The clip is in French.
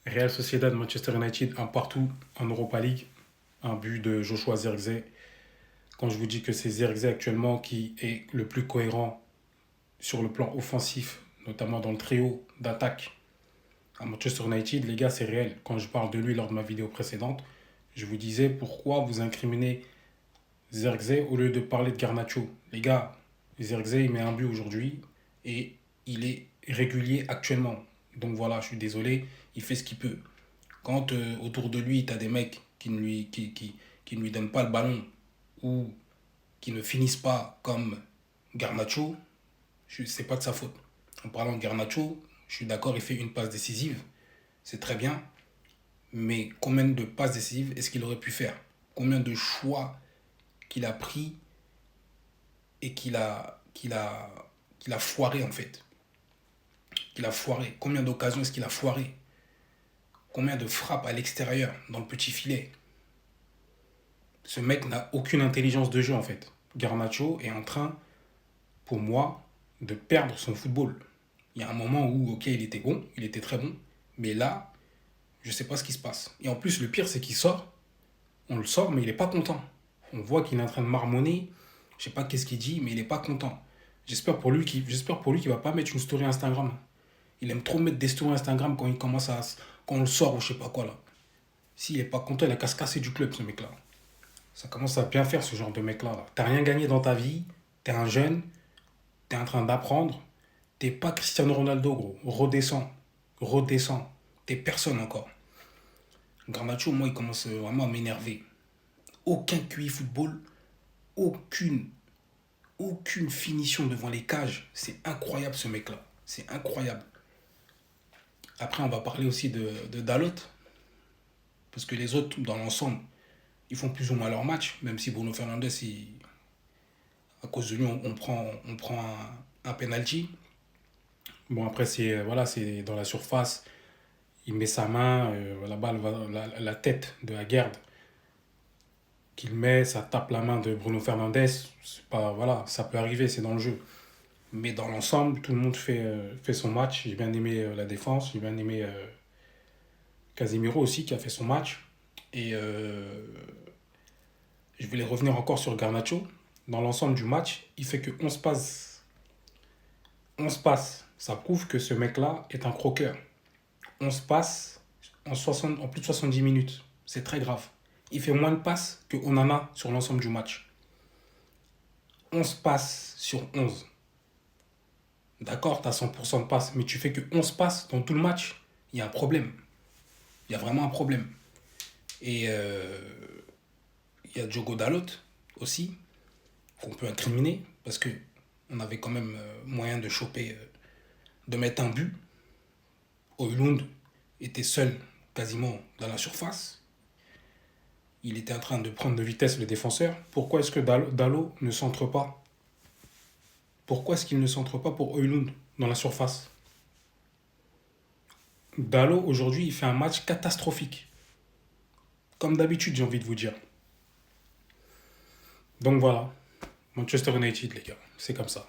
Real Sociedad, Manchester United, un partout en Europa League, un but de Joshua Zirkzee. Quand je vous dis que c'est Zirkzee actuellement qui est le plus cohérent sur le plan offensif, notamment dans le trio d'attaque à Manchester United, les gars, c'est réel. Quand je parle de lui lors de ma vidéo précédente, je vous disais pourquoi vous incriminez Zirkzee au lieu de parler de Garnacho. Les gars, Zirkzee, il met un but aujourd'hui et il est régulier actuellement. Donc voilà, je suis désolé, il fait ce qu'il peut. Quand autour de lui, tu as des mecs qui ne lui donnent pas le ballon ou qui ne finissent pas comme Garnacho, c'est pas de sa faute. En parlant de Garnacho, je suis d'accord, il fait une passe décisive, c'est très bien, mais combien de passes décisives est-ce qu'il aurait pu faire? Combien de choix qu'il a pris et qu'il a foiré en fait? Qu'il a foiré. Combien d'occasions est-ce qu'il a foiré? Combien de frappes à l'extérieur, dans le petit filet? Ce mec n'a aucune intelligence de jeu en fait. Garnacho est en train, pour moi, de perdre son football. Il y a un moment où, ok, il était bon, il était très bon, mais là, je ne sais pas ce qui se passe. Et en plus, le pire, c'est qu'il sort, on le sort, mais il n'est pas content. On voit qu'il est en train de marmonner, je ne sais pas qu'est-ce qu'il dit, mais il n'est pas content. J'espère pour lui qu'il ne va pas mettre une story Instagram. Il aime trop mettre des stories Instagram quand il commence à, quand on le sort ou je sais pas quoi là. S'il n'est pas content, il a qu'à se casser du club, ce mec-là. Ça commence à bien faire ce genre de mec-là. Là. T'as rien gagné dans ta vie, t'es un jeune, t'es en train d'apprendre, t'es pas Cristiano Ronaldo, gros. Redescends, redescends. T'es personne encore. Garnacho, moi, il commence vraiment à m'énerver. Aucun QI football, aucune, aucune finition devant les cages. C'est incroyable ce mec-là. C'est incroyable. Après, on va parler aussi de Dalot. Parce que les autres, dans l'ensemble, ils font plus ou moins leur match. Même si Bruno Fernandes, à cause de lui, on prend un penalty. Bon, après, c'est dans la surface. Il met sa main, la balle va la tête de Aguerd qu'il met, ça tape la main de Bruno Fernandes. C'est pas, voilà, ça peut arriver, c'est dans le jeu. Mais dans l'ensemble, tout le monde fait son match. J'ai bien aimé la défense, j'ai bien aimé Casemiro aussi qui a fait son match. Et je voulais revenir encore sur Garnacho. Dans l'ensemble du match, il fait que 11 passes. 11 passes. Ça prouve que ce mec-là est un croqueur. 11 passes en plus de 70 minutes. C'est très grave. Il fait moins de passes que Onana sur l'ensemble du match. 11 passes sur 11. D'accord, tu as 100% de passes, mais tu fais que 11 passes dans tout le match. Il y a un problème. Il y a vraiment un problème. Et il y a Diogo Dalot aussi, qu'on peut incriminer, parce que on avait quand même moyen de choper, de mettre un but. Højlund était seul quasiment dans la surface. Il était en train de prendre de vitesse le défenseur. Pourquoi est-ce que Dalot ne centre pas? Pourquoi est-ce qu'il ne centre pas pour Højlund dans la surface? Dalot, aujourd'hui, il fait un match catastrophique. Comme d'habitude, j'ai envie de vous dire. Donc voilà, Manchester United, les gars, c'est comme ça.